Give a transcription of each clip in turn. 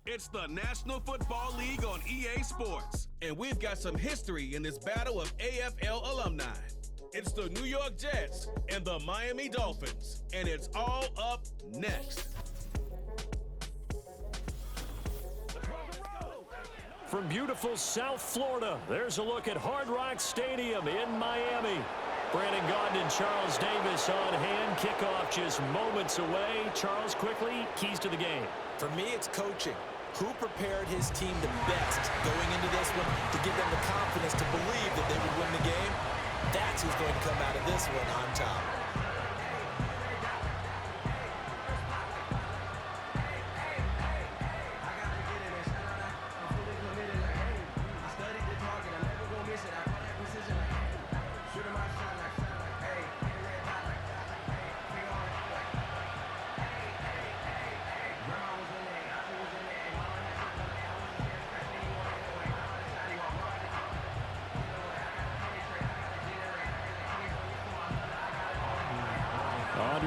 It's the National Football League on EA Sports, and we've got some history in this battle of AFL alumni. It's the New York Jets and the Miami Dolphins, and it's all up next. From beautiful South Florida, there's a look at Hard Rock Stadium in Miami. Brandon Gaudin and Charles Davis on hand. Kickoff just moments away. Charles, quickly, keys to the game. For me, it's coaching. Who prepared his team the best going into this one to give them the confidence to believe that they would win the game? That's who's going to come out of this one on top.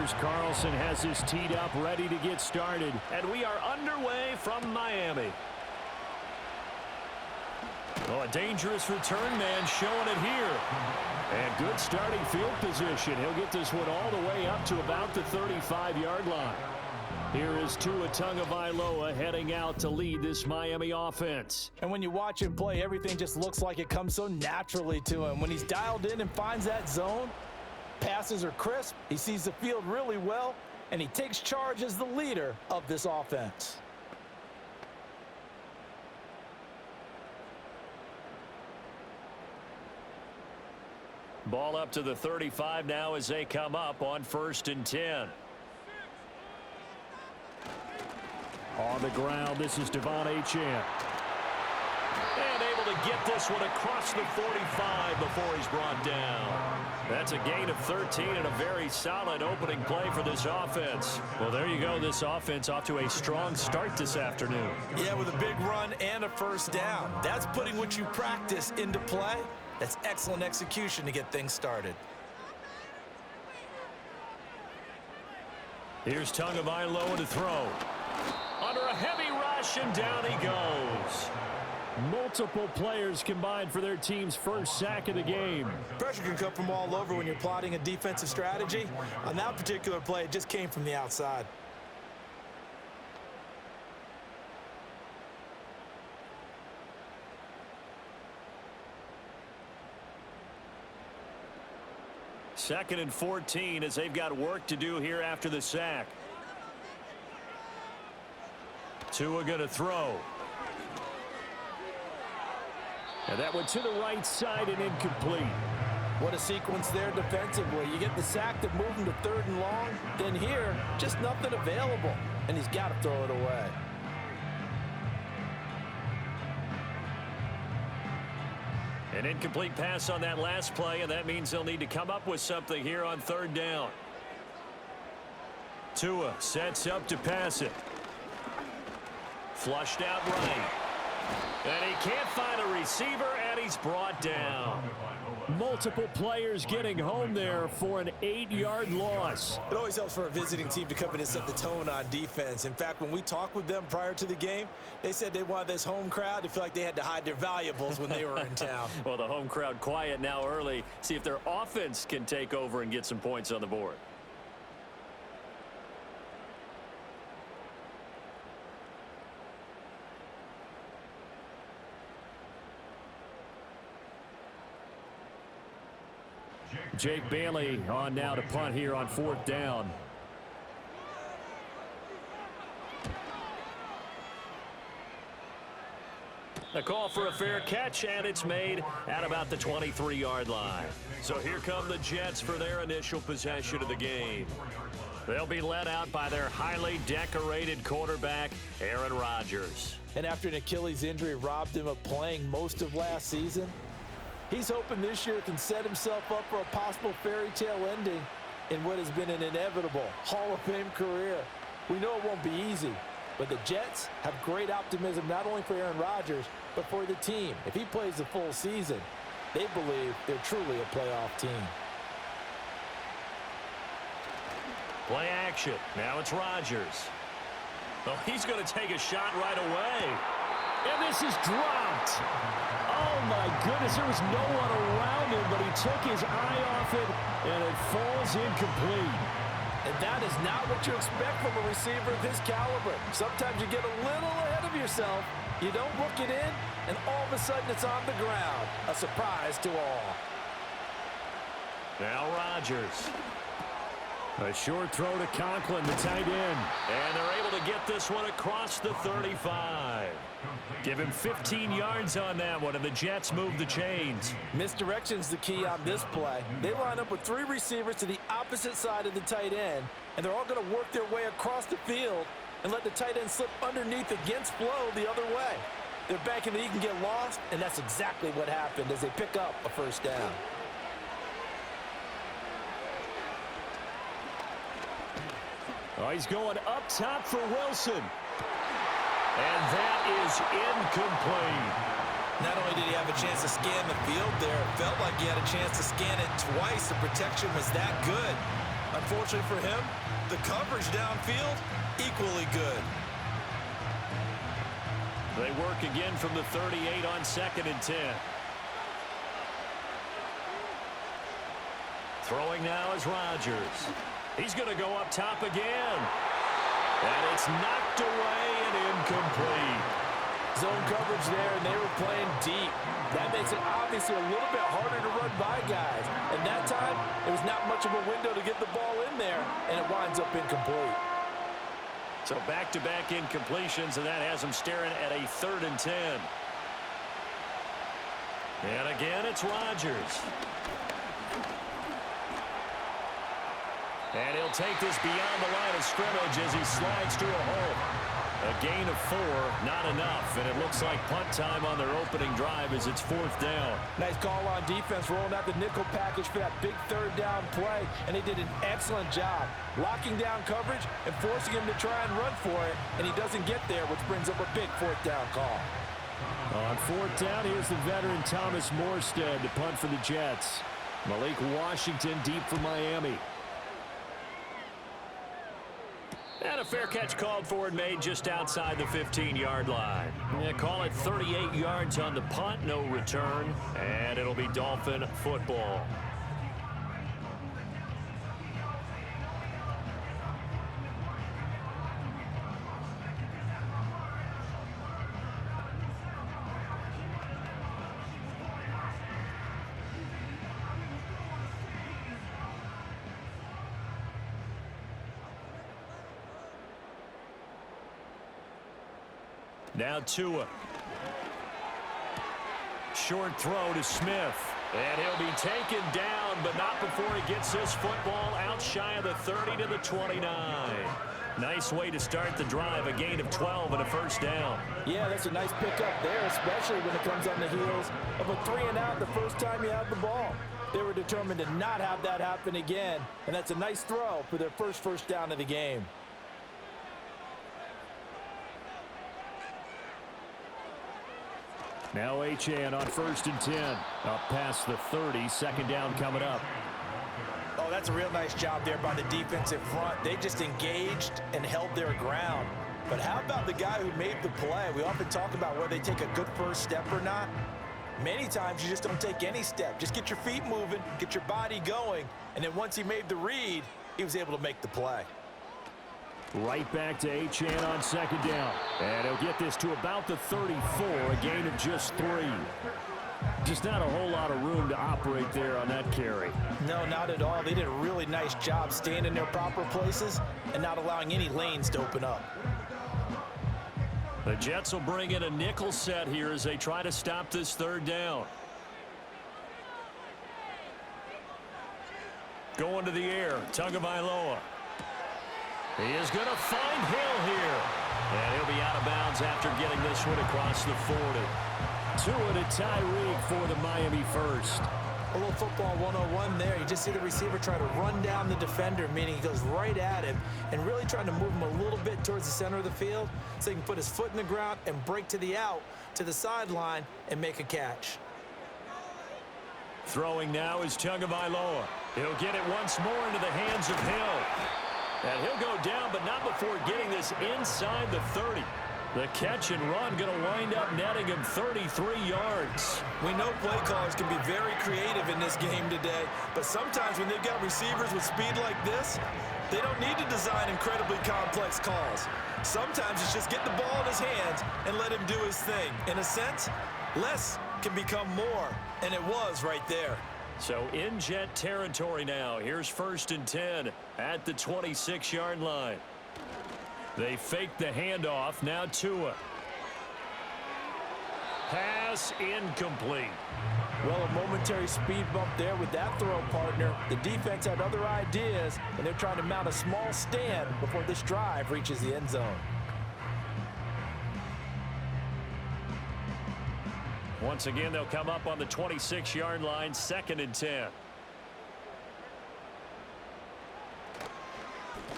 Anders Carlson has his teed up, ready to get started. And we are underway from Miami. Oh, a dangerous return man showing it here. And good starting field position. He'll get this one all the way up to about the 35-yard line. Here is Tua Tagovailoa heading out to lead this Miami offense. And when you watch him play, everything just looks like it comes so naturally to him. When he's dialed in and finds that zone, passes are crisp, he sees the field really well, and he takes charge as the leader of this offense. Ball up to the 35 now as they come up on 1st and 10. On the ground, this is Devon Achane. And able to get this one across the 45 before he's brought down. That's a gain of 13 and a very solid opening play for this offense. Well, there you go. This offense off to a strong start this afternoon. Yeah, with a big run and a first down. That's putting what you practice into play. That's excellent execution to get things started. Here's Tagovailoa to throw. Under a heavy rush, and down he goes. Multiple players combined for their team's first sack of the game. Pressure can come from all over when you're plotting a defensive strategy. On that particular play, it just came from the outside. Second and 14 as they've got work to do here after the sack. Tua going to throw. And that went to the right side and incomplete. What a sequence there defensively. You get the sack to move him to 3rd and long. Then here, just nothing available. And he's got to throw it away. An incomplete pass on that last play, and that means they'll need to come up with something here on 3rd down. Tua sets up to pass it. Flushed out right. And he can't find a receiver, and he's brought down. Multiple players getting home there for an 8-yard loss. It always helps for a visiting team to come in and set the tone on defense. In fact, when we talked with them prior to the game, they said they wanted this home crowd to feel like they had to hide their valuables when they were in town. Well, the home crowd quiet now early. See if their offense can take over and get some points on the board. Jake Bailey on now to punt here on 4th down. A call for a fair catch, and it's made at about the 23-yard line. So here come the Jets for their initial possession of the game. They'll be led out by their highly decorated quarterback, Aaron Rodgers. And after an Achilles injury robbed him of playing most of last season, he's hoping this year can set himself up for a possible fairy tale ending in what has been an inevitable Hall of Fame career. We know it won't be easy, but the Jets have great optimism not only for Aaron Rodgers, but for the team. If he plays the full season, they believe they're truly a playoff team. Play action. Now it's Rodgers. Oh, he's going to take a shot right away. And this is dropped. Oh, my goodness. There was no one around him, but he took his eye off it, and it falls incomplete. And that is not what you expect from a receiver of his caliber. Sometimes you get a little ahead of yourself. You don't look it in, and all of a sudden it's on the ground. A surprise to all. Now Rodgers. A short throw to Conklin, the tight end. And they're able to get this one across the 35. Give him 15 yards on that one, and the Jets move the chains. Misdirection's the key on this play. They line up with 3 receivers to the opposite side of the tight end, and they're all going to work their way across the field and let the tight end slip underneath against flow the other way. They're banking that he can get lost, and that's exactly what happened as they pick up a first down. Oh, he's going up top for Wilson. And that is incomplete. Not only did he have a chance to scan the field there, it felt like he had a chance to scan it twice. The protection was that good. Unfortunately for him, the coverage downfield, equally good. They work again from the 38 on 2nd and 10. Throwing now is Rodgers. He's going to go up top again. And it's knocked away and incomplete. Zone coverage there, and they were playing deep. That makes it obviously a little bit harder to run by guys. And that time, it was not much of a window to get the ball in there, and it winds up incomplete. So back-to-back incompletions, and that has them staring at a 3rd and 10. And again, it's Rodgers. And he'll take this beyond the line of scrimmage as he slides to a hole. A gain of 4, not enough, and it looks like punt time on their opening drive as it's 4th down. Nice call on defense, rolling out the nickel package for that big 3rd down play, and they did an excellent job locking down coverage and forcing him to try and run for it, and he doesn't get there, which brings up a big 4th down call. On 4th down, here's the veteran Thomas Morstead to punt for the Jets. Malik Washington deep for Miami. And a fair catch called for and made just outside the 15-yard line. Yeah, call it 38 yards on the punt, no return, and it'll be Dolphin football. Now Tua. Short throw to Smith. And he'll be taken down, but not before he gets this football out shy of the 30 to the 29. Nice way to start the drive, a gain of 12 and a first down. Yeah, that's a nice pickup there, especially when it comes on the heels of a 3-and-out the first time you have the ball. They were determined to not have that happen again, and that's a nice throw for their first down of the game. Now Achane on 1st and 10. Up past the 30, 2nd down coming up. Oh, that's a real nice job there by the defensive front. They just engaged and held their ground. But how about the guy who made the play? We often talk about whether they take a good first step or not. Many times you just don't take any step. Just get your feet moving, get your body going, and then once he made the read, he was able to make the play. Right back to Achane on 2nd down. And he'll get this to about the 34, a gain of just 3. Just not a whole lot of room to operate there on that carry. No, not at all. They did a really nice job staying in their proper places and not allowing any lanes to open up. The Jets will bring in a nickel set here as they try to stop this 3rd down. Going to the air, Tagovailoa. He is going to find Hill here. And he'll be out of bounds after getting this one across the 40. Tua to Tyreek for the Miami first. A little football 101 there. You just see the receiver try to run down the defender, meaning he goes right at him and really trying to move him a little bit towards the center of the field so he can put his foot in the ground and break to the out, to the sideline, and make a catch. Throwing now is Tagovailoa. He'll get it once more into the hands of Hill. And he'll go down, but not before getting this inside the 30. The catch and run going to wind up netting him 33 yards. We know play callers can be very creative in this game today, but sometimes when they've got receivers with speed like this, they don't need to design incredibly complex calls. Sometimes it's just get the ball in his hands and let him do his thing. In a sense, less can become more, and it was right there. So in Jet territory now. Here's 1st and 10 at the 26-yard line. They fake the handoff. Now Tua. Pass incomplete. Well, a momentary speed bump there with that throw, partner. The defense had other ideas, and they're trying to mount a small stand before this drive reaches the end zone. Once again, they'll come up on the 26-yard line, 2nd and 10.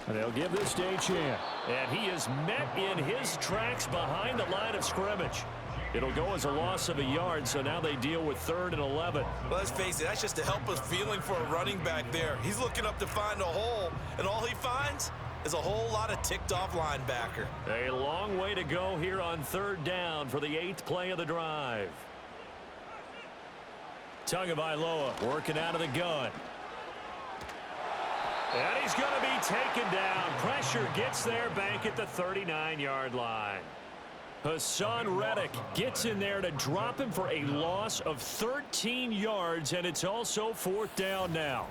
And they'll give this to Achane. And he is met in his tracks behind the line of scrimmage. It'll go as a loss of a yard, so now they deal with 3rd and 11. Well, let's face it, that's just a helpless feeling for a running back there. He's looking up to find a hole, and all he finds is a whole lot of ticked-off linebacker. A long way to go here on 3rd down for the 8th play of the drive. Tagovailoa working out of the gun. And he's going to be taken down. Pressure gets there back at the 39-yard line. Hassan Reddick gets in there to drop him for a loss of 13 yards, and it's also 4th down now.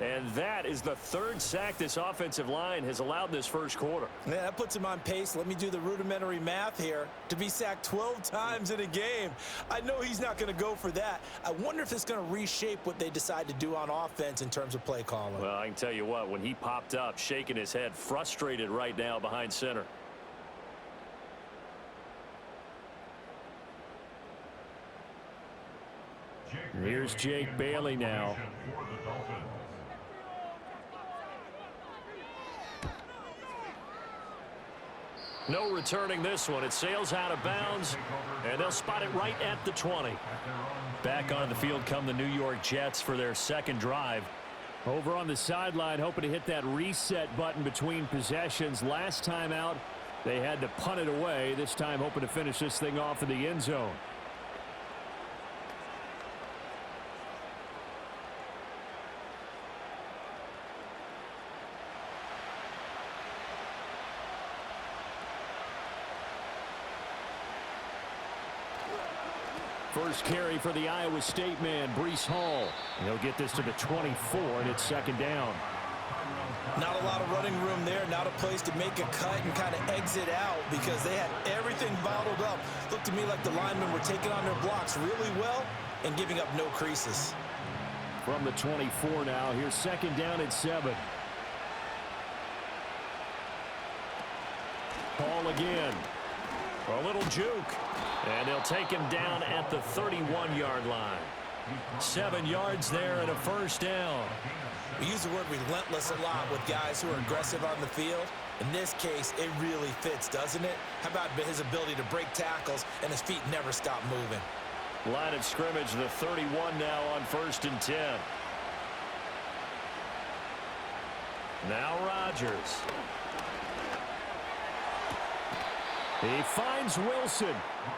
And that is the 3rd sack this offensive line has allowed this first quarter. Yeah, that puts him on pace. Let me do the rudimentary math here. To be sacked 12 times in a game, I know he's not going to go for that. I wonder if it's going to reshape what they decide to do on offense in terms of play calling. Well, I can tell you what, when he popped up, shaking his head, frustrated right now behind center. Here's Jake Bailey now. No returning this one. It sails out of bounds, and they'll spot it right at the 20. Back on the field come the New York Jets for their 2nd drive. Over on the sideline, hoping to hit that reset button between possessions. Last time out, they had to punt it away. This time, hoping to finish this thing off in the end zone. First carry for the Iowa State man, Breece Hall. And he'll get this to the 24, and it's 2nd down. Not a lot of running room there, not a place to make a cut and kind of exit out because they had everything bottled up. Looked to me like the linemen were taking on their blocks really well and giving up no creases. From the 24 now, here's 2nd down at 7. Hall again. A little juke. And they'll take him down at the 31-yard line. 7 yards there and a 1st down. We use the word relentless a lot with guys who are aggressive on the field. In this case, it really fits, doesn't it? How about his ability to break tackles and his feet never stop moving? Line of scrimmage, the 31 now on 1st and 10. Now Rodgers. He finds Wilson.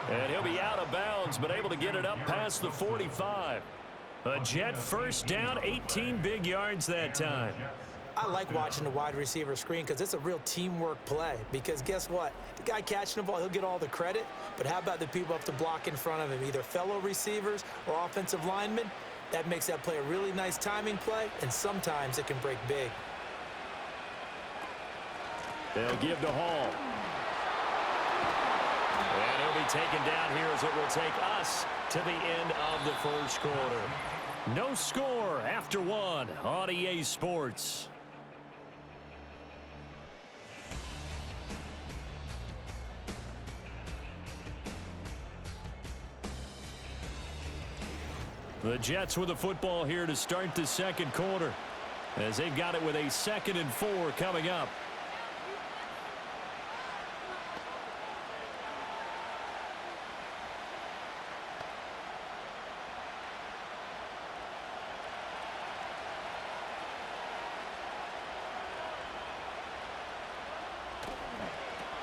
And he'll be out of bounds, but able to get it up past the 45. A Jet 1st down, 18 big yards that time. I like watching the wide receiver screen because it's a real teamwork play. Because guess what? The guy catching the ball, he'll get all the credit. But how about the people up to block in front of him, either fellow receivers or offensive linemen? That makes that play a really nice timing play, and sometimes it can break big. They'll give to Hall. And he'll be taken down here as it will take us to the end of the first quarter. No score after 1 on EA Sports. The Jets with the football here to start the second quarter, as they've got it with a 2nd and 4 coming up.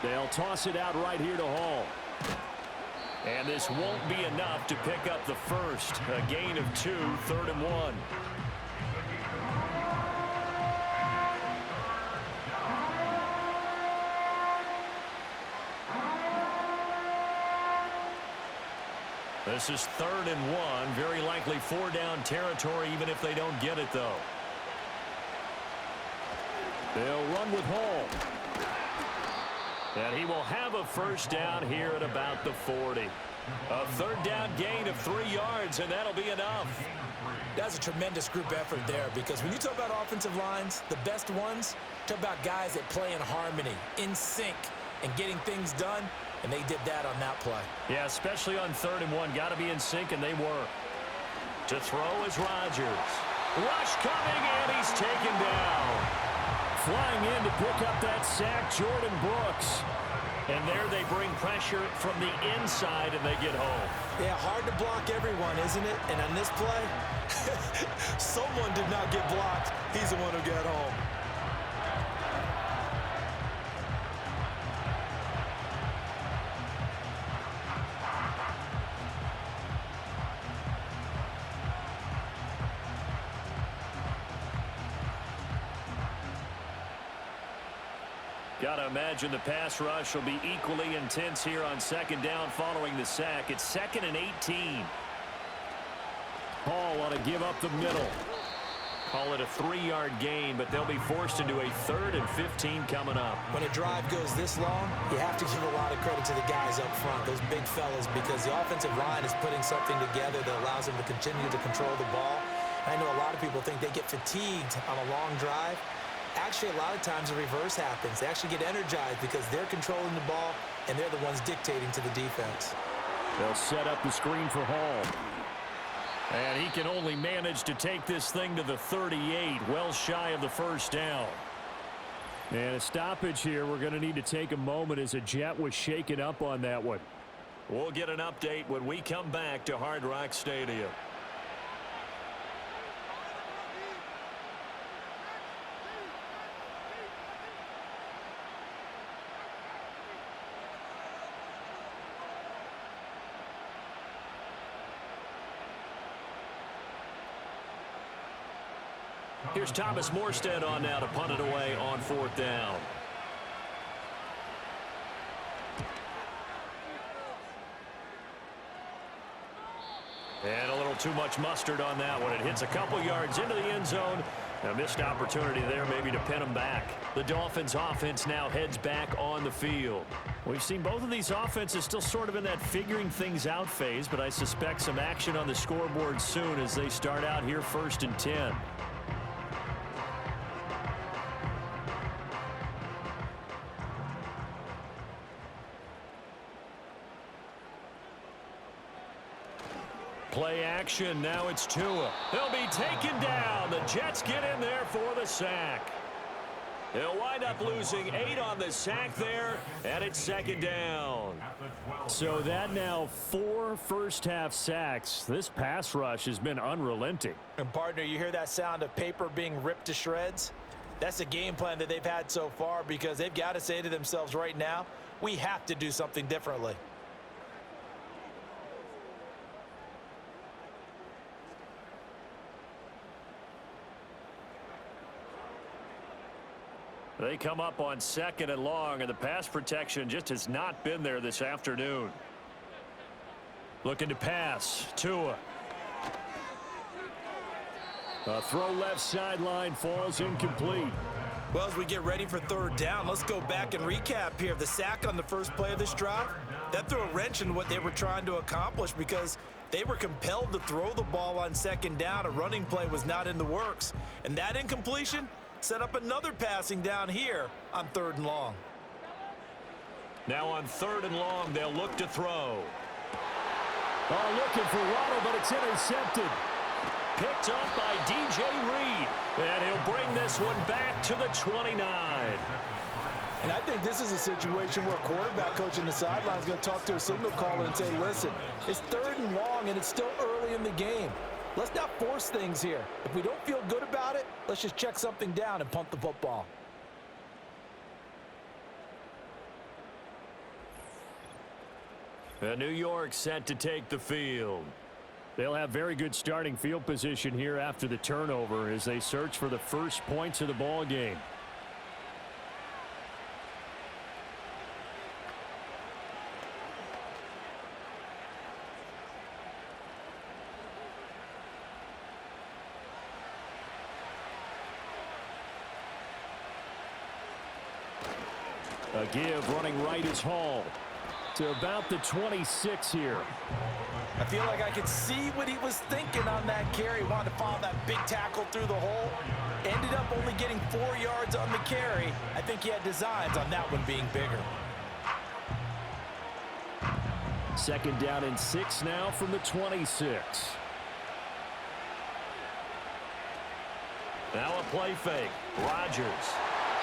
They'll toss it out right here to Hall. And this won't be enough to pick up the first. A gain of 2, 3rd and 1. This is 3rd and 1. Very likely 4-down territory, even if they don't get it, though. They'll run with Hall. And he will have a first down here at about the 40. A 3rd down gain of 3 yards, and that'll be enough. That's a tremendous group effort there, because when you talk about offensive lines, the best ones, talk about guys that play in harmony, in sync, and getting things done, and they did that on that play. Yeah, especially on 3rd and 1. Got to be in sync, and they were. To throw is Rodgers. Rush coming, and he's taken down. Flying in to pick up that sack, Jordan Brooks. And there they bring pressure from the inside, and they get home. Yeah, hard to block everyone, isn't it? And on this play, someone did not get blocked. He's the one who got home. Got to imagine the pass rush will be equally intense here on 2nd down following the sack. It's 2nd and 18. Hall want to give up the middle. Call it a 3-yard gain, but they'll be forced into a 3rd and 15 coming up. When a drive goes this long, you have to give a lot of credit to the guys up front, those big fellas, because the offensive line is putting something together that allows them to continue to control the ball. I know a lot of people think they get fatigued on a long drive. Actually, a lot of times the reverse happens. They actually get energized because they're controlling the ball, and they're the ones dictating to the defense. They'll set up the screen for Hall. And he can only manage to take this thing to the 38, well shy of the first down. And a stoppage here. We're going to need to take a moment as a Jet was shaken up on that one. We'll get an update when we come back to Hard Rock Stadium. Here's Thomas Morstead on now to punt it away on 4th down. And a little too much mustard on that one. It hits a couple yards into the end zone. A missed opportunity there maybe to pin them back. The Dolphins offense now heads back on the field. We've seen both of these offenses still sort of in that figuring things out phase, but I suspect some action on the scoreboard soon as they start out here 1st and 10. Play action. Now it's Tua. He'll be taken down. The Jets get in there for the sack. They'll wind up losing 8 on the sack there, and it's 2nd down. So that now 4 first-half sacks. This pass rush has been unrelenting. And, partner, you hear that sound of paper being ripped to shreds? That's the game plan that they've had so far, because they've got to say to themselves right now, we have to do something differently. They come up on 2nd and long, and the pass protection just has not been there this afternoon. Looking to pass. Tua. A throw left sideline falls incomplete. Well, as we get ready for 3rd down, let's go back and recap here. The sack on the first play of this drive, that threw a wrench in what they were trying to accomplish because they were compelled to throw the ball on 2nd down. A running play was not in the works. And that incompletion set up another passing down here on 3rd and long. Now on 3rd and long, they'll look to throw. Oh, looking for Waddle, but it's intercepted. Picked up by DJ Reed. And he'll bring this one back to the 29. And I think this is a situation where a quarterback coach in the sideline is going to talk to a signal caller and say, listen, it's 3rd and long and it's still early in the game. Let's not force things here. If we don't feel good about it, let's just check something down and punt the football. New York set to take the field. They'll have very good starting field position here after the turnover as they search for the first points of the ball game. A give running right is Hall to about the 26 here. I feel like I could see what he was thinking on that carry. Wanted to follow that big tackle through the hole. Ended up only getting 4 yards on the carry. I think he had designs on that one being bigger. Second down and 6 now from the 26. Now a play fake. Rodgers.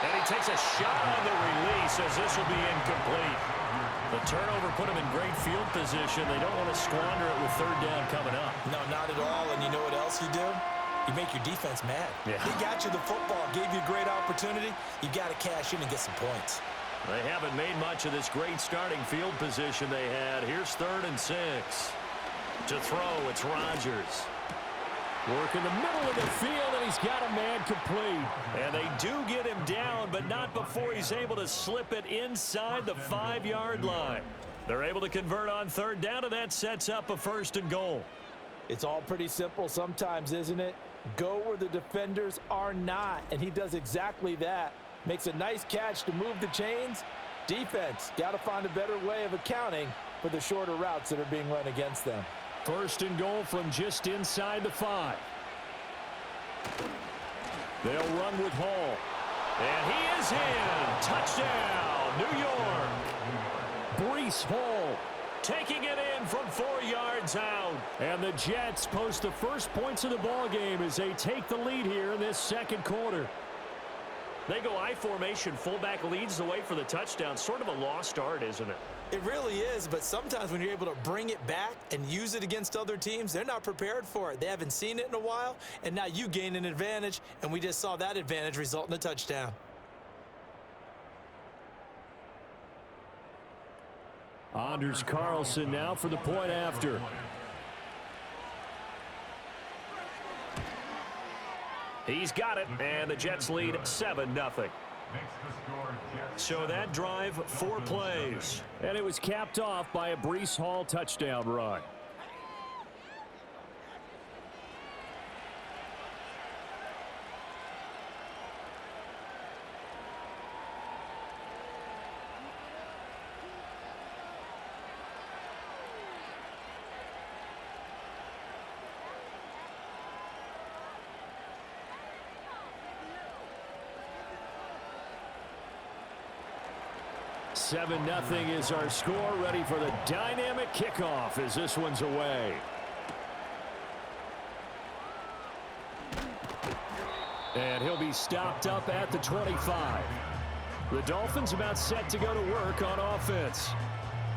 And he takes a shot on the release as this will be incomplete. The turnover put him in great field position. They don't want to squander it with third down coming up. No, not at all. And you know what else you do? You make your defense mad. Yeah. They got you the football, gave you a great opportunity. You got to cash in and get some points. They haven't made much of this great starting field position they had. Here's 3rd and 6. To throw, it's Rodgers. Work in the middle of the field, and he's got a man complete. And they do get him down, but not before he's able to slip it inside the 5-yard line. They're able to convert on third down, and that sets up a 1st and goal. It's all pretty simple sometimes, isn't it? Go where the defenders are not, and he does exactly that. Makes a nice catch to move the chains. Defense, got to find a better way of accounting for the shorter routes that are being run against them. 1st and goal from just inside the 5. They'll run with Hall. And he is in. Touchdown, New York. Breece Hall taking it in from 4 yards out. And the Jets post the first points of the ball game as they take the lead here in this second quarter. They go I formation. Fullback leads the way for the touchdown. Sort of a lost art, isn't it? It really is, but sometimes when you're able to bring it back and use it against other teams, they're not prepared for it. They haven't seen it in a while, and now you gain an advantage, and we just saw that advantage result in a touchdown. Anders Carlson now for the point after. He's got it, and the Jets lead 7-0. So that drive, 4 plays. And it was capped off by a Breece Hall touchdown run. Seven 0 is our score, ready for the dynamic kickoff as this one's away. And he'll be stopped up at the 25. The Dolphins about set to go to work on offense.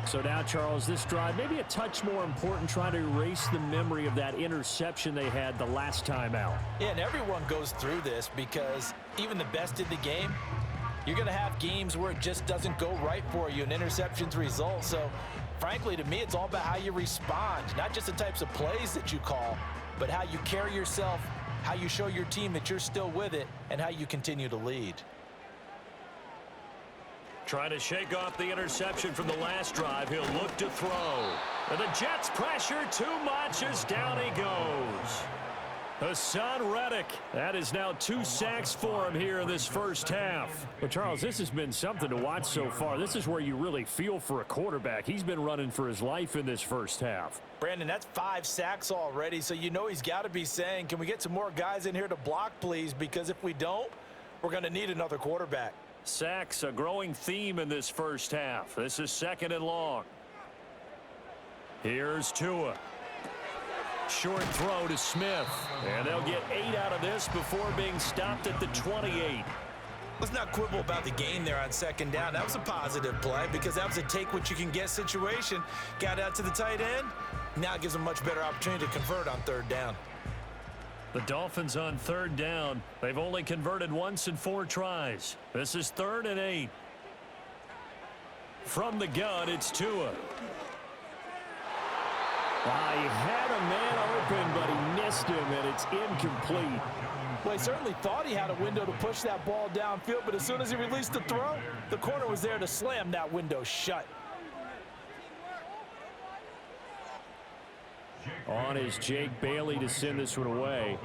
So now, Charles, this drive maybe a touch more important, trying to erase the memory of that interception they had the last time out. Yeah, and everyone goes through this because even the best in the game, you're going to have games where it just doesn't go right for you and interceptions result. So, frankly, to me, it's all about how you respond, not just the types of plays that you call, but how you carry yourself, how you show your team that you're still with it, and how you continue to lead. Trying to shake off the interception from the last drive. He'll look to throw. And the Jets pressure too much as down he goes. Hassan Reddick. That is now 2 sacks for him here in this first half. Well, Charles, this has been something to watch so far. This is where you really feel for a quarterback. He's been running for his life in this first half. Brandon, that's 5 sacks already, so you know he's got to be saying, can we get some more guys in here to block, please? Because if we don't, we're going to need another quarterback. Sacks, a growing theme in this first half. This is 2nd and long. Here's Tua. Short throw to Smith. And they'll get 8 out of this before being stopped at the 28. Let's not quibble about the gain there on 2nd down. That was a positive play because that was a take-what-you-can-get situation. Got out to the tight end. Now it gives them a much better opportunity to convert on 3rd down. The Dolphins on 3rd down. They've only converted once in 4 tries. This is 3rd and 8. From the gun, it's Tua. He had a man open, but he missed him, and it's incomplete. Well, he certainly thought he had a window to push that ball downfield, but as soon as he released the throw, the corner was there to slam that window shut. On is Jake Bailey to send this one away.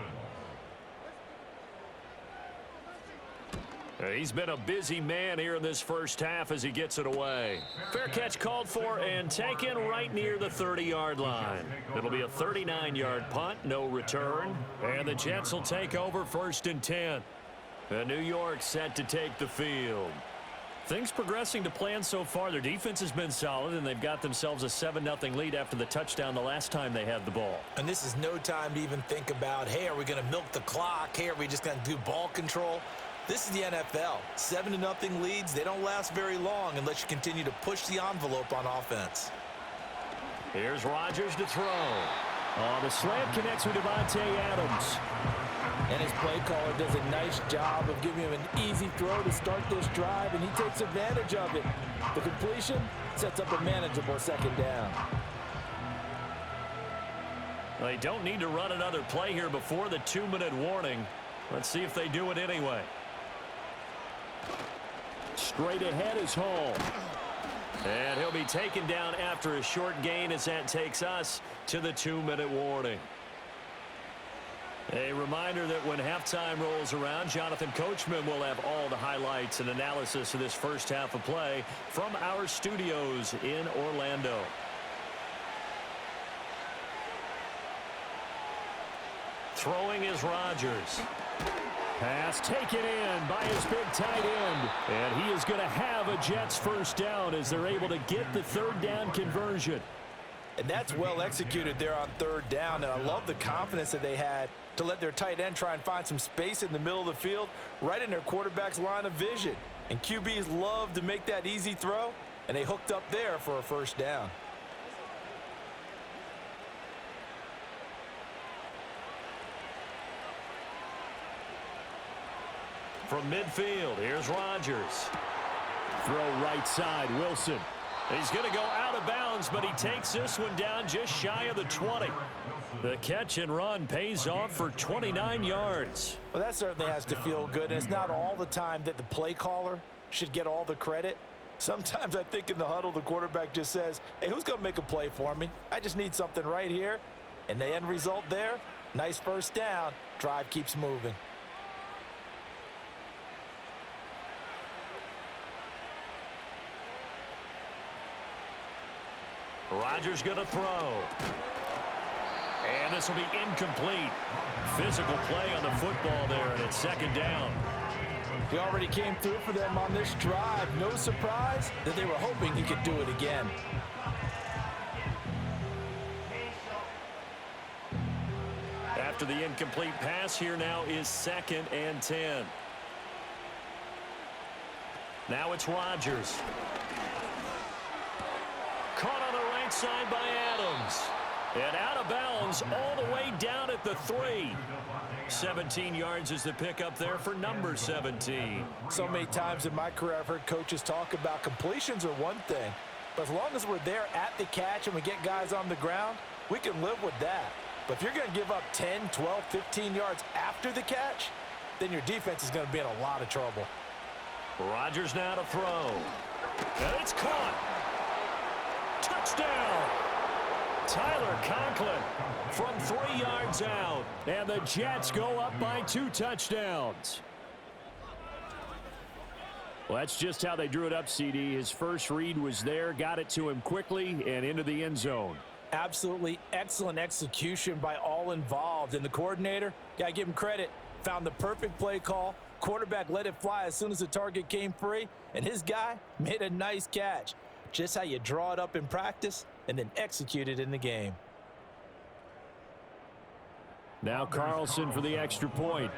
He's been a busy man here in this first half as he gets it away. Fair catch called for and taken right near the 30-yard line. It'll be a 39-yard punt, no return. And the Jets will take over 1st and 10. New York set to take the field. Things progressing to plan so far. Their defense has been solid, and they've got themselves a 7-0 lead after the touchdown the last time they had the ball. And this is no time to even think about, hey, are we going to milk the clock? Hey, are we just going to do ball control? This is the NFL. 7-0 leads, they don't last very long unless you continue to push the envelope on offense. Here's Rodgers to throw. The slant connects with Devontae Adams. And his play caller does a nice job of giving him an easy throw to start this drive, and he takes advantage of it. The completion sets up a manageable 2nd down. They don't need to run another play here before the 2-minute warning. Let's see if they do it anyway. Straight ahead is Hall. And he'll be taken down after a short gain as that takes us to the 2-minute warning. A reminder that when halftime rolls around, Jonathan Coachman will have all the highlights and analysis of this first half of play from our studios in Orlando. Throwing is Rodgers. Pass taken in by his big tight end. And he is going to have a Jets 1st down as they're able to get the 3rd down conversion. And that's well executed there on 3rd down. And I love the confidence that they had to let their tight end try and find some space in the middle of the field, right in their quarterback's line of vision. And QBs love to make that easy throw, and they hooked up there for a 1st down. From midfield, here's Rodgers. Throw right side, Wilson. He's going to go out of bounds, but he takes this one down just shy of the 20. The catch and run pays off for 29 yards. Well, that certainly has to feel good, and it's not all the time that the play caller should get all the credit. Sometimes I think in the huddle, the quarterback just says, hey, who's going to make a play for me? I just need something right here. And the end result there, nice 1st down. Drive keeps moving. Rodgers going to throw. And this will be incomplete. Physical play on the football there, and it's 2nd down. He already came through for them on this drive. No surprise that they were hoping he could do it again. After the incomplete pass, here now is 2nd and 10. Now it's Rodgers. Caught on the right side by Adams. And out of bounds all the way down at the 3. 17 yards is the pickup there for number 17. So many times in my career I've heard coaches talk about completions are one thing. But as long as we're there at the catch and we get guys on the ground, we can live with that. But if you're going to give up 10, 12, 15 yards after the catch, then your defense is going to be in a lot of trouble. Rodgers now to throw. And it's caught. Touchdown. Tyler Conklin from 3 yards out. And the Jets go up by 2 touchdowns. Well, that's just how they drew it up, CD. His first read was there, got it to him quickly and into the end zone. Absolutely excellent execution by all involved. And the coordinator, got to give him credit, found the perfect play call. Quarterback let it fly as soon as the target came free. And his guy made a nice catch. Just how you draw it up in practice and then execute it in the game. Now Carlson for the extra point.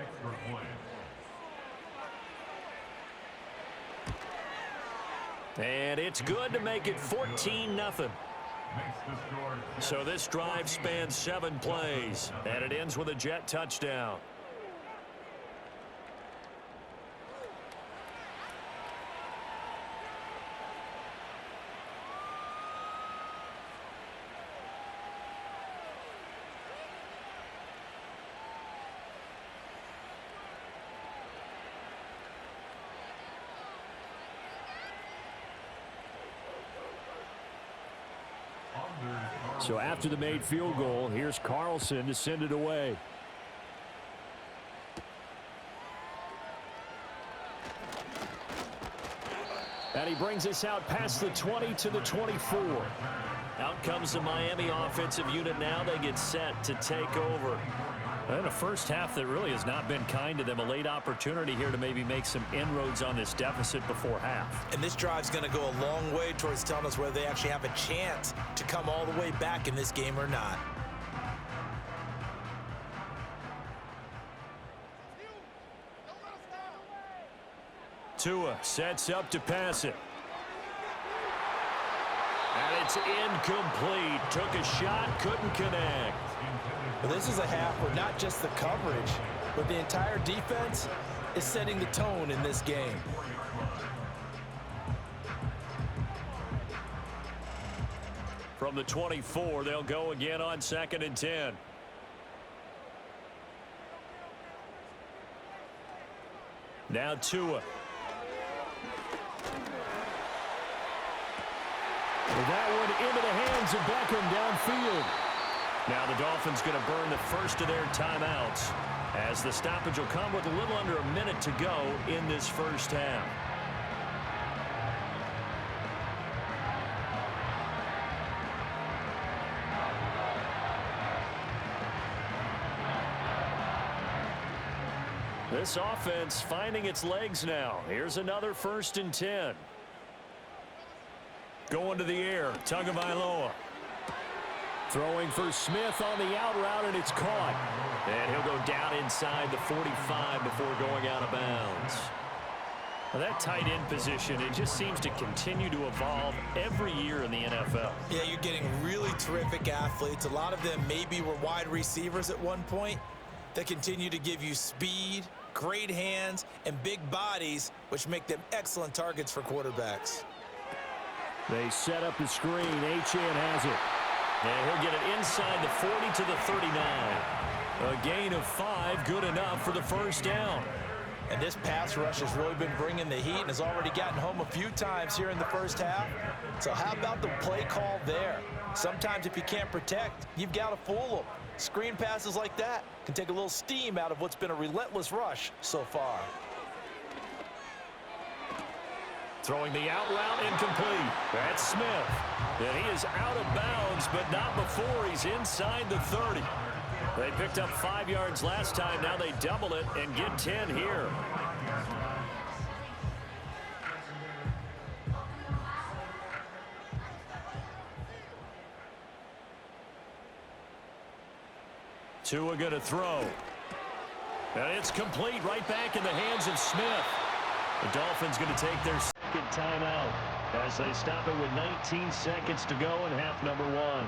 And it's good to make it 14-0. So this drive spans 7 plays, and it ends with a Jet touchdown. So after the made field goal, here's Carlson to send it away. And he brings us out past the 20 to the 24. Out comes the Miami offensive unit now. They get set to take over. And a first half that really has not been kind to them. A late opportunity here to maybe make some inroads on this deficit before half. And this drive's going to go a long way towards telling us whether they actually have a chance to come all the way back in this game or not. Tua sets up to pass it. And it's incomplete. Took a shot, couldn't connect. But this is a half where not just the coverage, but the entire defense is setting the tone in this game. From the 24, they'll go again on 2nd and 10. Now Tua. That one into the hands of Beckham downfield. Now the Dolphins going to burn the first of their timeouts as the stoppage will come with a little under a minute to go in this first half. This offense finding its legs now. Here's another 1st and 10. Going to the air, Tagovailoa. Throwing for Smith on the out route, and it's caught. And he'll go down inside the 45 before going out of bounds. Well, that tight end position, it just seems to continue to evolve every year in the NFL. Yeah, you're getting really terrific athletes. A lot of them maybe were wide receivers at one point that continue to give you speed, great hands, and big bodies, which make them excellent targets for quarterbacks. They set up the screen. Achane has it. And he'll get it inside the 40 to the 39. A gain of 5, good enough for the first down. And this pass rush has really been bringing the heat and has already gotten home a few times here in the first half. So how about the play call there? Sometimes if you can't protect, you've got to fool them. Screen passes like that can take a little steam out of what's been a relentless rush so far. Throwing the out route, incomplete. That's Smith. And he is out of bounds, but not before he's inside the 30. They picked up 5 yards last time. Now they double it and get 10 here. Tua going to throw. And it's complete right back in the hands of Smith. The Dolphins going to take their second timeout as they stop it with 19 seconds to go in half number 1.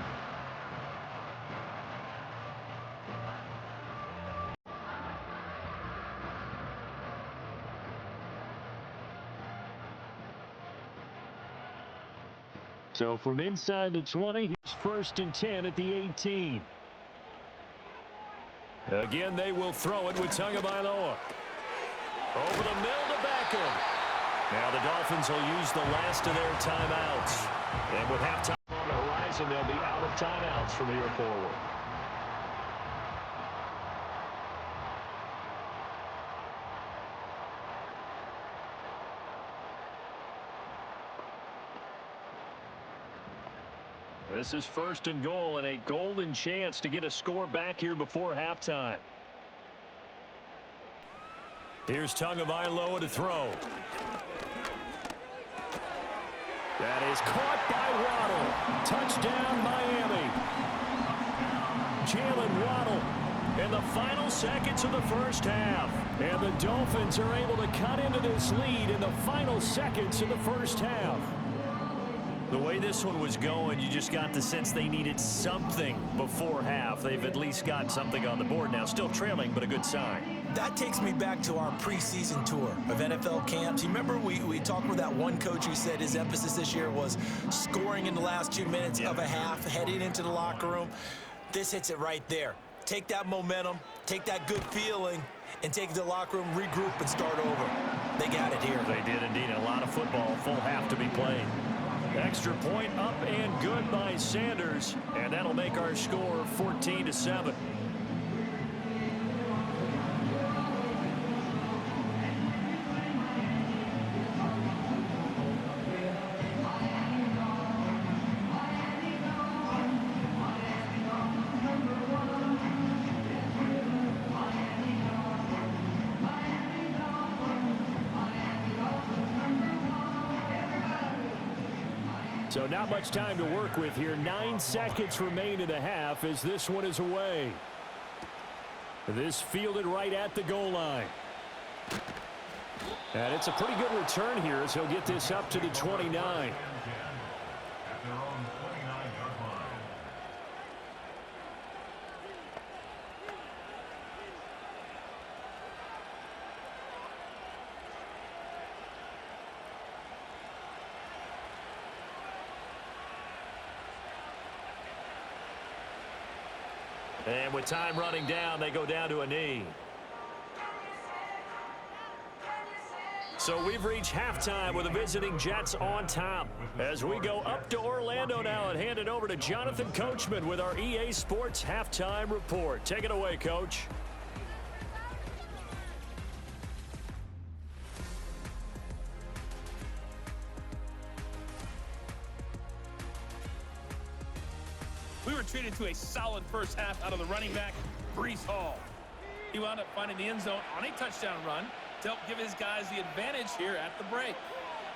So from inside the 20, he's 1st and 10 at the 18. Again, they will throw it with Tagovailoa. Over the middle to Beckham. Now the Dolphins will use the last of their timeouts. And with halftime on the horizon, they'll be out of timeouts from here forward. This is 1st and goal and a golden chance to get a score back here before halftime. Here's Tagovailoa to throw. That is caught by Waddle. Touchdown, Miami. Jalen Waddle in the final seconds of the first half. And the Dolphins are able to cut into this lead in the final seconds of the first half. The way this one was going, you just got the sense they needed something before half. They've at least got something on the board now. Still trailing, but a good sign. That takes me back to our preseason tour of NFL camps. You remember we talked with that one coach who said his emphasis this year was scoring in the last 2 minutes of a half, heading into the locker room. This hits it right there. Take that momentum, take that good feeling, and take it to the locker room, regroup, and start over. They got it here. They did indeed. A lot of football, full half to be played. Extra point up and good by Sanders, and that'll make our score 14-7. So not much time to work with here. 9 seconds remain in the half as this one is away. This fielded right at the goal line. And it's a pretty good return here as he'll get this up to the 29. And with time running down, they go down to a knee. So we've reached halftime with the visiting Jets on top. As we go up to Orlando now and hand it over to Jonathan Coachman with our EA Sports Halftime Report. Take it away, Coach. We were treated to a solid first half out of the running back, Breece Hall. He wound up finding the end zone on a touchdown run to help give his guys the advantage here at the break.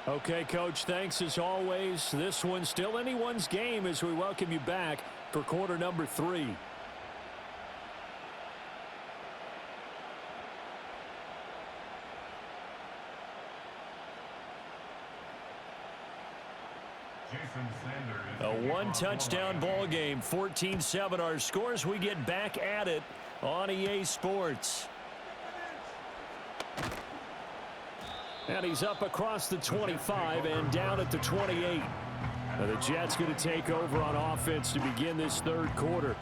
Okay, Coach, thanks as always. This one's still anyone's game as we welcome you back for quarter number 3. A one-touchdown ball game, 14-7 our scores. We get back at it on EA Sports. And he's up across the 25 and down at the 28. Now the Jets going to take over on offense to begin this third quarter.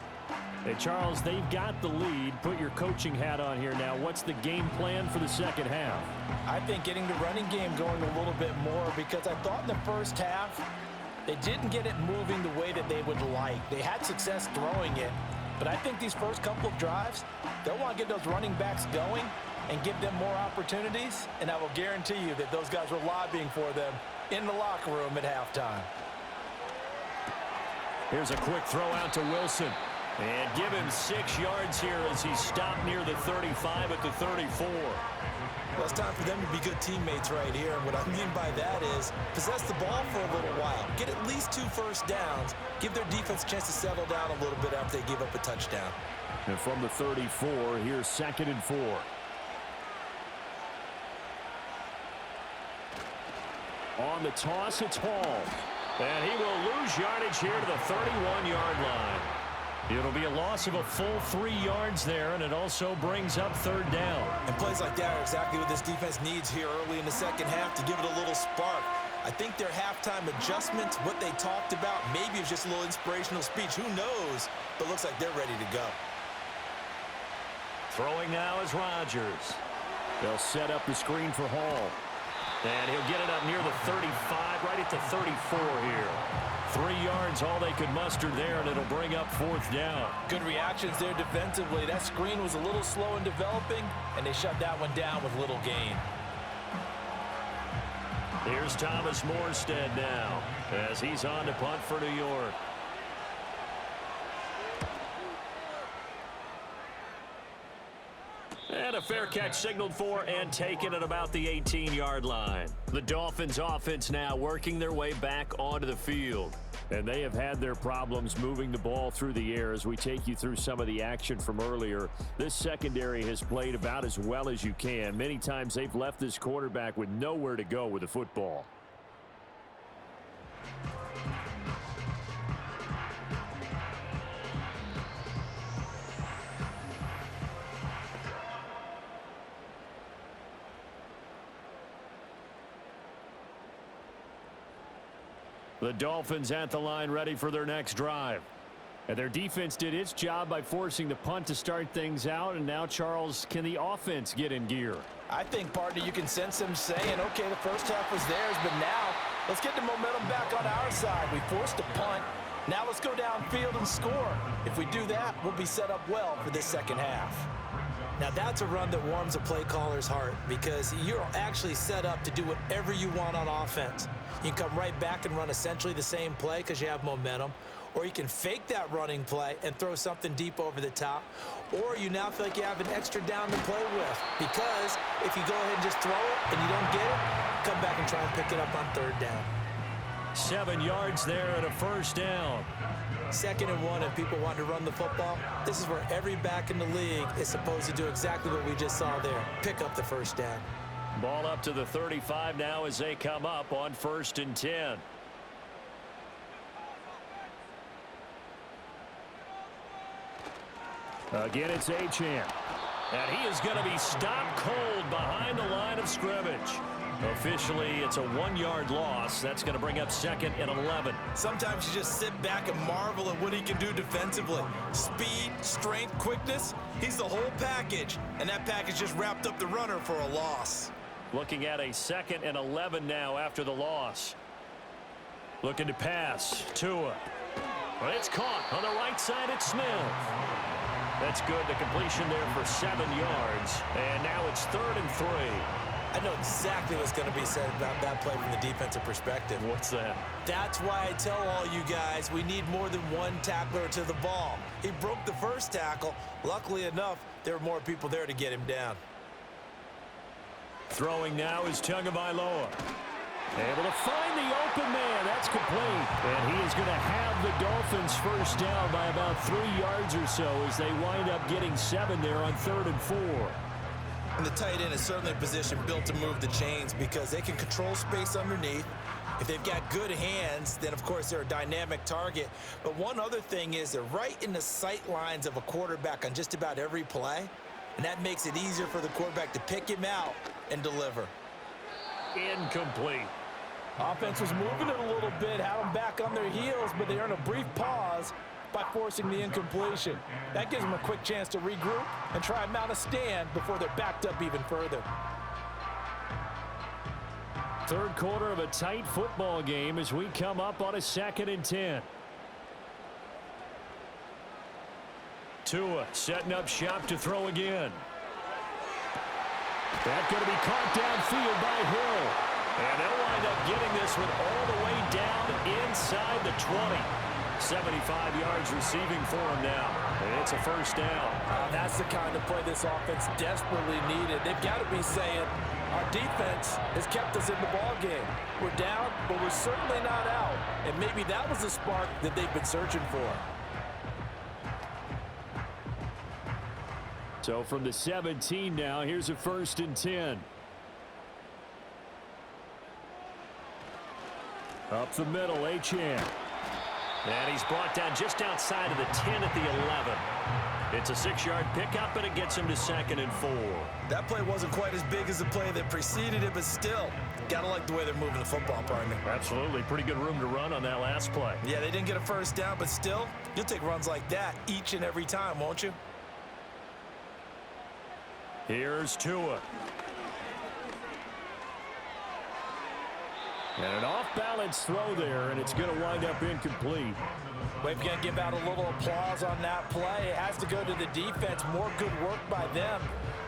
Hey, Charles, they've got the lead. Put your coaching hat on here now. What's the game plan for the second half? I think getting the running game going a little bit more, because I thought in the first half they didn't get it moving the way that they would like. They had success throwing it, but I think these first couple of drives, they'll want to get those running backs going and give them more opportunities, and I will guarantee you that those guys were lobbying for them in the locker room at halftime. Here's a quick throw out to Wilson. And give him 6 yards here as he stopped near the 35 at the 34. Well, it's time for them to be good teammates right here. And what I mean by that is possess the ball for a little while. Get at least 2 first downs. Give their defense a chance to settle down a little bit after they give up a touchdown. And from the 34, here's 2nd and 4. On the toss, it's Hall. And he will lose yardage here to the 31-yard line. It'll be a loss of a full 3 yards there, and it also brings up 3rd down. And plays like that are exactly what this defense needs here early in the second half to give it a little spark. I think their halftime adjustment, what they talked about, maybe it's just a little inspirational speech. Who knows? But looks like they're ready to go. Throwing now is Rodgers. They'll set up the screen for Hall. And he'll get it up near the 35, right at the 34 here. 3 yards, all they could muster there, and it'll bring up 4th down. Good reactions there defensively. That screen was a little slow in developing, and they shut that one down with little gain. Here's Thomas Morstead now as he's on to punt for New York. And a fair catch signaled for and taken at about the 18-yard line. The Dolphins offense now working their way back onto the field. And they have had their problems moving the ball through the air as we take you through some of the action from earlier. This secondary has played about as well as you can. Many times they've left this quarterback with nowhere to go with the football. The Dolphins at the line ready for their next drive. And their defense did its job by forcing the punt to start things out. And now, Charles, can the offense get in gear? I think, partner, you can sense them saying, okay, the first half was theirs, but now Let's get the momentum back on our side. We forced a punt. Now let's go downfield and score. If we do that, we'll be set up well for this second half. Now that's a run that warms a play caller's heart because you're actually set up to do whatever you want on offense. You can come right back and run essentially the same play because you have momentum, or you can fake that running play and throw something deep over the top, or you now feel like you have an extra down to play with because if you go ahead and just throw it and you don't get it, come back and try and pick it up on third down. 7 yards there and a first down. 2nd and 1, and people want to run the football. This is where every back in the league is supposed to do exactly what we just saw there. Pick up the first down. Ball up to the 35 now as they come up on 1st and 10. Again, it's Achane. And he is going to be stopped cold behind the line of scrimmage. Officially, it's a 1-yard loss. That's going to bring up 2nd and 11. Sometimes you just sit back and marvel at what he can do defensively. Speed, strength, quickness, he's the whole package. And that package just wrapped up the runner for a loss. Looking at a 2nd and 11 now after the loss. Looking to pass. Tua. Well, it's caught on the right side at Smith. That's good. The completion there for 7 yards. And now it's 3rd and 3. I know exactly what's going to be said about that play from the defensive perspective. What's that? That's why I tell all you guys we need more than one tackler to the ball. He broke the first tackle. Luckily enough, there were more people there to get him down. Throwing now is Tagovailoa. Able to find the open man. That's complete. And he is going to have the Dolphins first down by about 3 yards or so as they wind up getting 7 there on 3rd and 4. And the tight end is certainly a position built to move the chains because they can control space underneath. If they've got good hands, then of course they're a dynamic target. But one other thing is they're right in the sight lines of a quarterback on just about every play. And that makes it easier for the quarterback to pick him out and deliver. Incomplete. Offense was moving it a little bit, had them back on their heels, but they earned a brief pause by forcing the incompletion. That gives them a quick chance to regroup and try and mount a stand before they're backed up even further. Third quarter of a tight football game as we come up on a 2nd and 10. Tua setting up shop to throw again. That's going to be caught downfield by Hill. And they'll wind up getting this one all the way down inside the 20. 75 yards receiving for him now. And it's a first down. That's the kind of play this offense desperately needed. They've got to be saying, our defense has kept us in the ball game. We're down, but we're certainly not out. And maybe that was the spark that they've been searching for. So from the 17 now, here's a 1st and 10. Up the middle, Achane. And he's brought down just outside of the 10 at the 11. It's a 6-yard pickup, but it gets him to 2nd and 4. That play wasn't quite as big as the play that preceded it, but still, gotta like the way they're moving the football, partner. Absolutely. Pretty good room to run on that last play. Yeah, they didn't get a first down, but still, you'll take runs like that each and every time, won't you? Here's Tua. And an off-balance throw there, and it's going to wind up incomplete. We're going to give out a little applause on that play. It has to go to the defense. More good work by them.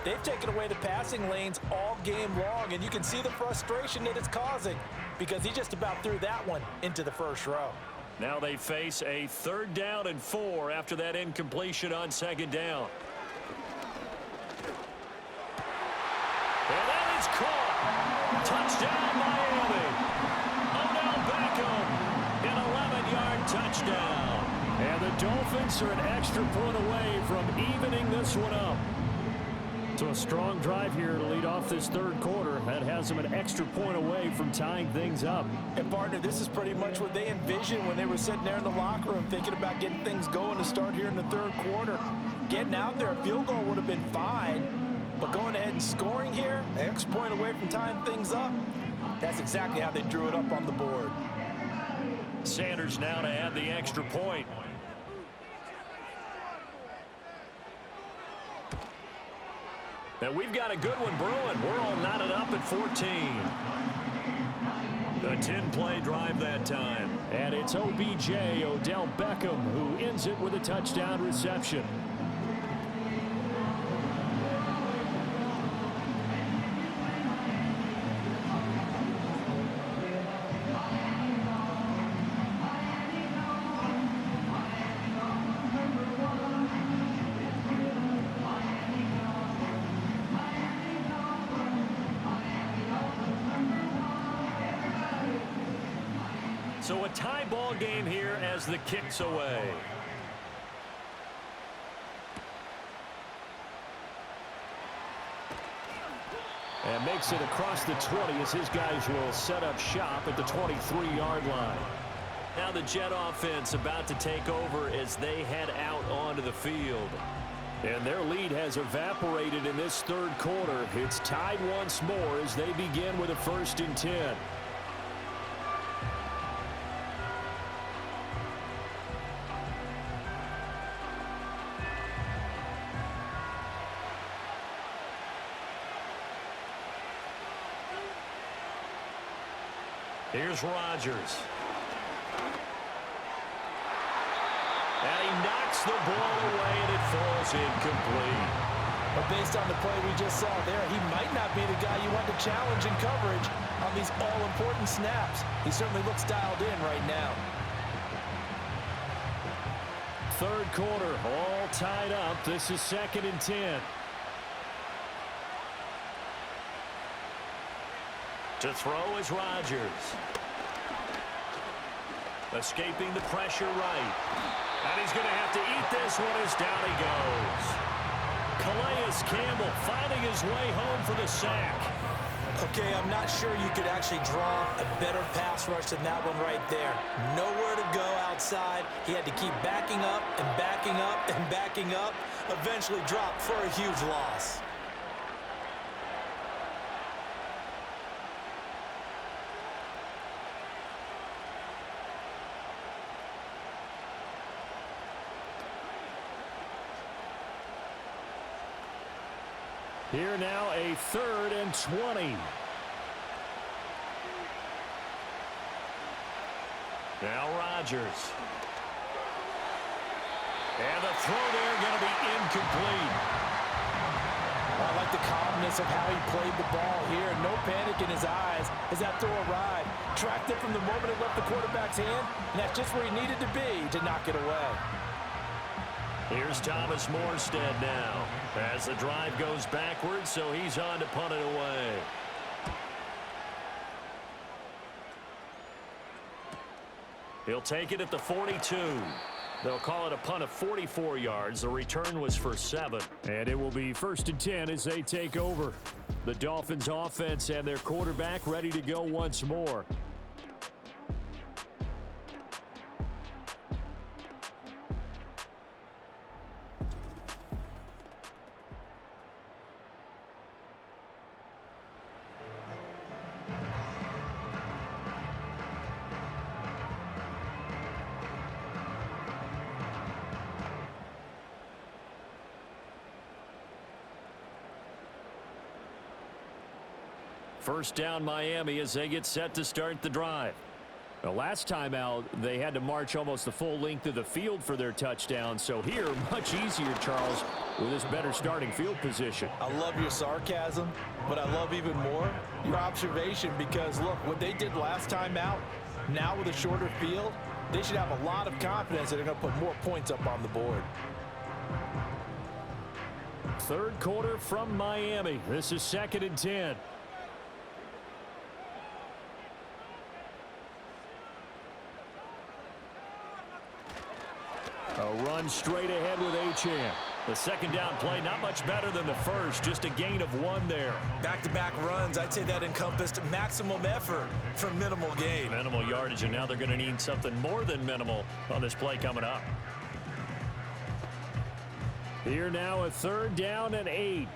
They've taken away the passing lanes all game long, and you can see the frustration that it's causing because he just about threw that one into the first row. Now they face a 3rd down and 4 after that incompletion on 2nd down. And that is caught. Touchdown, Miami. An 11-yard touchdown. And the Dolphins are an extra point away from evening this one up. So a strong drive here to lead off this 3rd quarter. That has them an extra point away from tying things up. And partner, this is pretty much what they envisioned when they were sitting there in the locker room thinking about getting things going to start here in the 3rd quarter. Getting out there, a field goal would have been fine. But going ahead and scoring here, an extra point away from tying things up, that's exactly how they drew it up on the board. Sanders now to add the extra point. And we've got a good one brewing. We're all knotted up at 14. A 10-play drive that time. And it's OBJ, Odell Beckham, who ends it with a touchdown reception. So a tie ball game here as the kick's away. And makes it across the 20 as his guys will set up shop at the 23-yard line. Now the Jet offense about to take over as they head out onto the field. And their lead has evaporated in this third quarter. It's tied once more as they begin with a 1st and 10. Here's Rodgers. And he knocks the ball away, and it falls incomplete. But based on the play we just saw there, he might not be the guy you want to challenge in coverage on these all-important snaps. He certainly looks dialed in right now. Third quarter, all tied up. This is 2nd and 10. To throw is Rodgers. Escaping the pressure right. And he's going to have to eat this one as down he goes. Calais Campbell finding his way home for the sack. Okay, I'm not sure you could actually draw a better pass rush than that one right there. Nowhere to go outside. He had to keep backing up and backing up and backing up. Eventually dropped for a huge loss. Here now a 3rd and 20. Now Rodgers. And the throw there going to be incomplete. I like the calmness of how he played the ball here. No panic in his eyes as that throw arrived. Tracked it from the moment it left the quarterback's hand, and that's just where he needed to be to knock it away. Here's Thomas Morstead now as the drive goes backwards, so he's on to punt it away. He'll take it at the 42. They'll call it a punt of 44 yards. The return was for 7. And it will be 1st and 10 as they take over. The Dolphins offense and their quarterback ready to go once more. First down Miami as they get set to start the drive. The last time out, they had to march almost the full length of the field for their touchdown. So here, much easier, Charles, with this better starting field position. I love your sarcasm, but I love even more your observation because, look, what they did last time out, now with a shorter field, they should have a lot of confidence that they're going to put more points up on the board. Third quarter from Miami. This is 2nd and 10. A run straight ahead with Achane. The second down play not much better than the first, just a gain of 1 there. Back-to-back runs, I'd say that encompassed maximum effort for minimal gain. Minimal yardage, and now they're going to need something more than minimal on this play coming up. Here now a 3rd down and 8.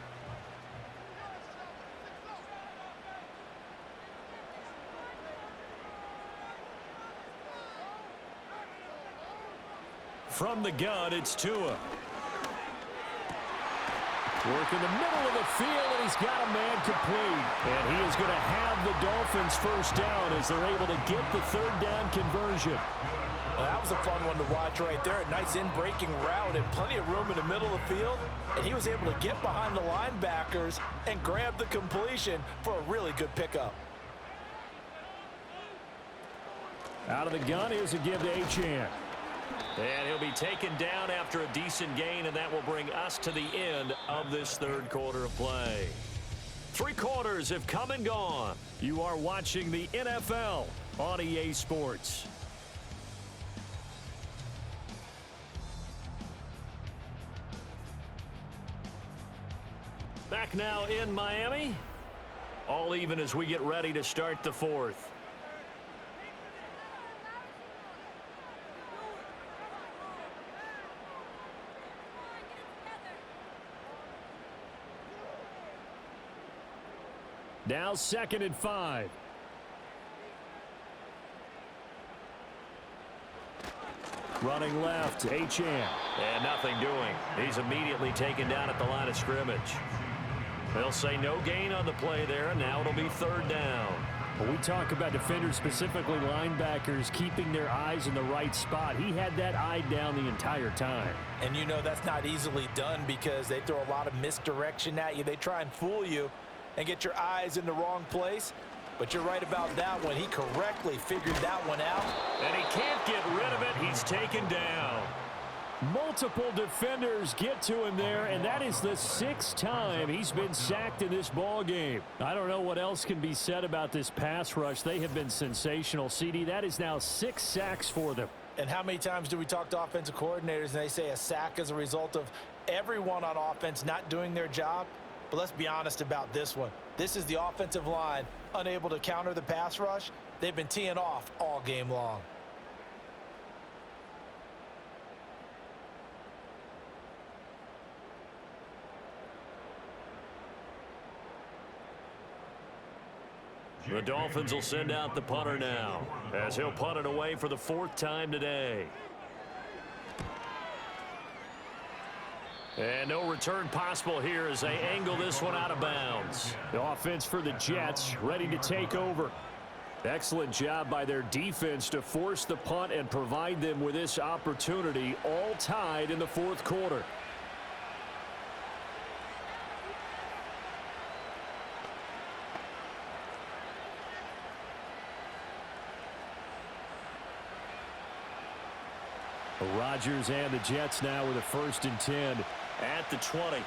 From the gun, it's Tua. Work in the middle of the field, and he's got a man complete. And he is going to have the Dolphins first down as they're able to get the third down conversion. Well, that was a fun one to watch right there. A nice in-breaking route and plenty of room in the middle of the field. And he was able to get behind the linebackers and grab the completion for a really good pickup. Out of the gun, here's a give to Achane. And he'll be taken down after a decent gain, and that will bring us to the end of this third quarter of play. 3 quarters have come and gone. You are watching the NFL on EA Sports. Back now in Miami. All even as we get ready to start the fourth. Now 2nd and 5. Running left, Achane. And nothing doing. He's immediately taken down at the line of scrimmage. They'll say no gain on the play there, and now it'll be 3rd down. When we talk about defenders, specifically linebackers, keeping their eyes in the right spot, he had that eye down the entire time. And you know that's not easily done because they throw a lot of misdirection at you. They try and fool you and get your eyes in the wrong place. But you're right about that one. He correctly figured that one out. And he can't get rid of it. He's taken down. Multiple defenders get to him there, and that is the 6th time he's been sacked in this ball game. I don't know what else can be said about this pass rush. They have been sensational. CD, that is now 6 sacks for them. And how many times do we talk to offensive coordinators and they say a sack is a result of everyone on offense not doing their job? But let's be honest about this one. This is the offensive line unable to counter the pass rush. They've been teeing off all game long. The Dolphins will send out the punter now as he'll punt it away for the 4th time today. And no return possible here as they angle this one out of bounds. The offense for the Jets ready to take over. Excellent job by their defense to force the punt and provide them with this opportunity, all tied in the 4th quarter. Rodgers and the Jets now with a 1st and 10 at the 20.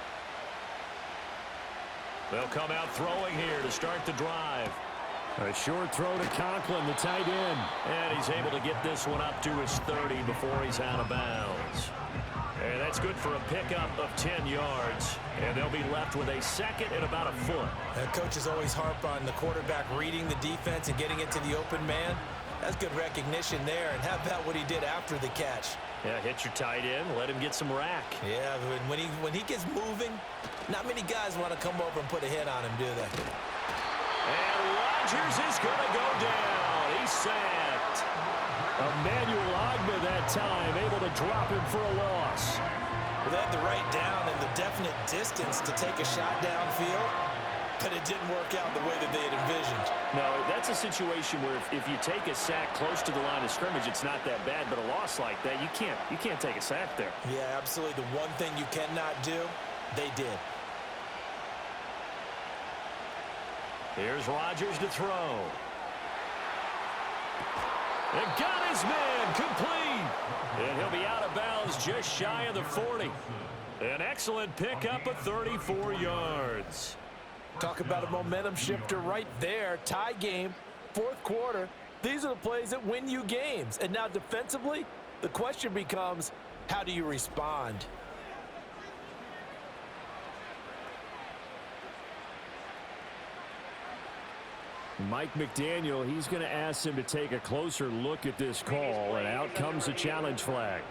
They'll come out throwing here to start the drive. A short throw to Conklin, the tight end. And he's able to get this one up to his 30 before he's out of bounds. And that's good for a pickup of 10 yards. And they'll be left with a 2nd and about a foot. Coaches always harp on the quarterback reading the defense and getting it to the open man. That's good recognition there. And how about what he did after the catch? Yeah, hit your tight end, let him get some rack. Yeah, when he gets moving, not many guys want to come over and put a hit on him, do they? And Rodgers is going to go down. He's sacked. Emmanuel Ogbah that time, able to drop him for a loss. Well, they had the right down and the definite distance to take a shot downfield, but it didn't work out the way that they had envisioned. No, that's a situation where if you take a sack close to the line of scrimmage, it's not that bad, but a loss like that, you can't take a sack there. Yeah, absolutely. The one thing you cannot do, they did. Here's Rodgers to throw. And got his man complete. And he'll be out of bounds just shy of the 40. An excellent pickup of 34 yards. Talk about a momentum shifter right there. Tie game, 4th quarter. These are the plays that win you games. And now defensively, the question becomes, how do you respond? Mike McDaniel, he's going to ask him to take a closer look at this call, and out comes a challenge flag.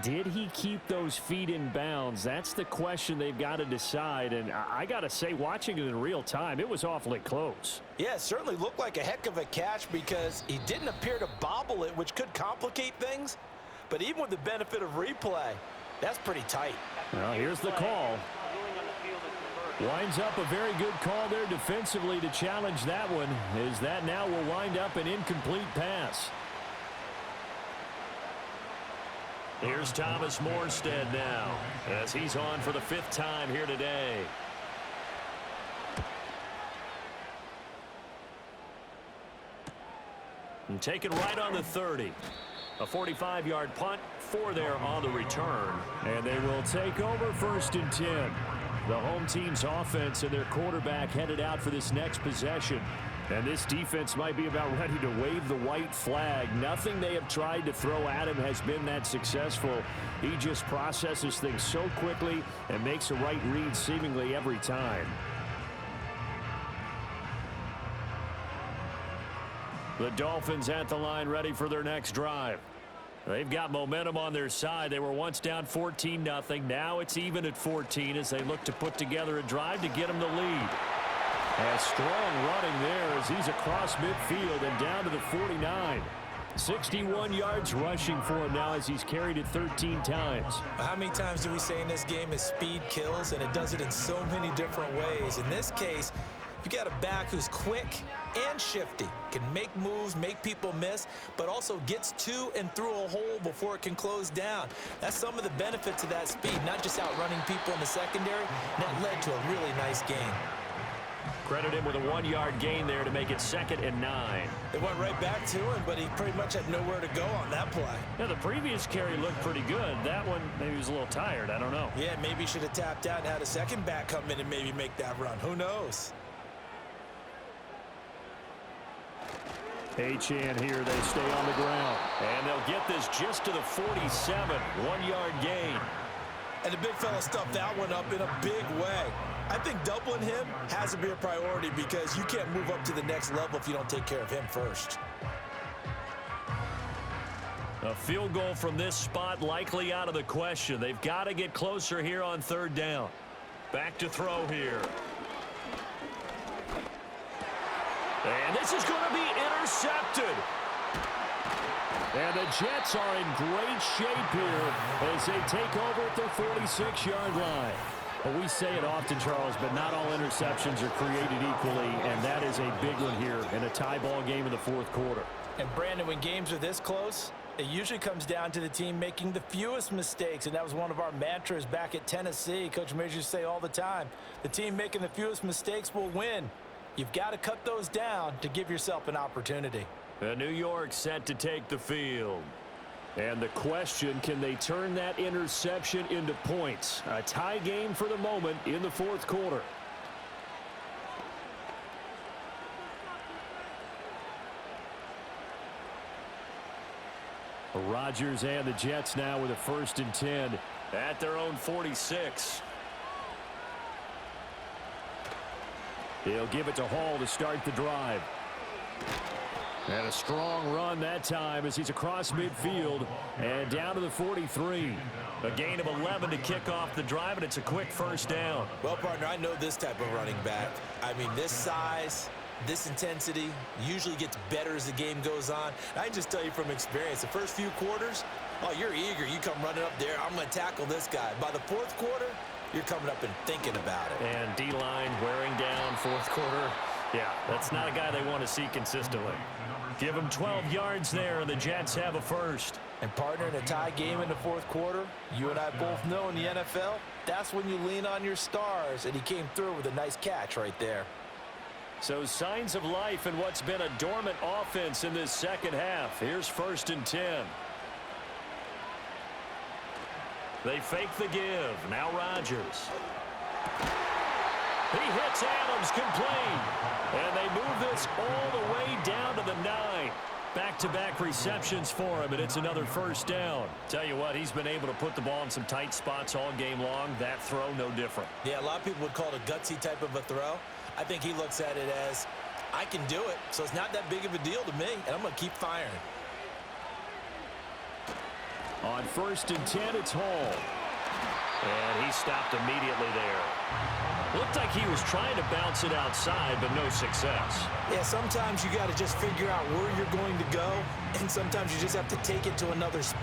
Did he keep those feet in bounds? That's the question they've got to decide, and I got to say, watching it in real time, it was awfully close. Yeah, it certainly looked like a heck of a catch because he didn't appear to bobble it, which could complicate things. But even with the benefit of replay, That's pretty tight. Well, here's the call. Winds up a very good call there defensively to challenge that one, as that now will wind up an incomplete pass. Here's Thomas Morstead now, as he's on for the 5th time here today. And taken right on the 30. A 45-yard punt, 4 there on the return. And they will take over 1st and 10. The home team's offense and their quarterback headed out for this next possession. And this defense might be about ready to wave the white flag. Nothing they have tried to throw at him has been that successful. He just processes things so quickly and makes a right read seemingly every time. The Dolphins at the line ready for their next drive. They've got momentum on their side. They were once down 14-0. Now it's even at 14 as they look to put together a drive to get them the lead. A strong running there as he's across midfield and down to the 49. 61 yards rushing for him now as he's carried it 13 times. How many times do we say in this game is speed kills, and it does it in so many different ways. In this case, you got a back who's quick and shifty, can make moves, make people miss, but also gets to and through a hole before it can close down. That's some of the benefits of that speed, not just outrunning people in the secondary. And that led to a really nice game. Credit him with a 1-yard gain there to make it 2nd and 9. It went right back to him, but he pretty much had nowhere to go on that play. Yeah, the previous carry looked pretty good. That one, maybe he was a little tired. I don't know. Yeah, maybe he should have tapped out and had a second back come in and maybe make that run. Who knows? Achane here, they stay on the ground. And they'll get this just to the 47, 1-yard gain. And the big fella stuffed that one up in a big way. I think doubling him has to be a priority because you can't move up to the next level if you don't take care of him first. A field goal from this spot likely out of the question. They've got to get closer here on 3rd down. Back to throw here. And this is going to be intercepted. And the Jets are in great shape here as they take over at their 46-yard line. Well, we say it often, Charles, but not all interceptions are created equally, and that is a big one here in a tie ball game in the 4th quarter. And, Brandon, when games are this close, it usually comes down to the team making the fewest mistakes, and that was one of our mantras back at Tennessee. Coach Majors used to say all the time, the team making the fewest mistakes will win. You've got to cut those down to give yourself an opportunity. New York set to take the field. And the question, can they turn that interception into points? A tie game for the moment in the 4th quarter. Rodgers and the Jets now with a 1st and 10 at their own 46. He'll give it to Hall to start the drive. And a strong run that time as he's across midfield and down to the 43. A gain of 11 to kick off the drive, and it's a quick 1st down. Well, partner, I know this type of running back. I mean, this size, this intensity usually gets better as the game goes on. I can just tell you from experience, the first few quarters, oh, you're eager. You come running up there, I'm going to tackle this guy. By the 4th quarter, you're coming up and thinking about it. And D-line wearing down 4th quarter. Yeah, that's not a guy they want to see consistently. Give him 12 yards there, and the Jets have a 1st. And, partner, in a tie game in the 4th quarter, you and I both know in the NFL, that's when you lean on your stars, and he came through with a nice catch right there. So signs of life in what's been a dormant offense in this 2nd half. Here's 1st and 10. They fake the give. Now Rodgers. He hits Adams complete. And they move this all the way down to the 9. Back-to-back receptions for him, and it's another 1st down. Tell you what, he's been able to put the ball in some tight spots all game long. That throw, no different. Yeah, a lot of people would call it a gutsy type of a throw. I think he looks at it as, I can do it, so it's not that big of a deal to me, and I'm going to keep firing. On 1st and 10, it's Hall. And he stopped immediately there. Looked like he was trying to bounce it outside, but no success. Yeah, sometimes you got to just figure out where you're going to go, and sometimes you just have to take it to another spot.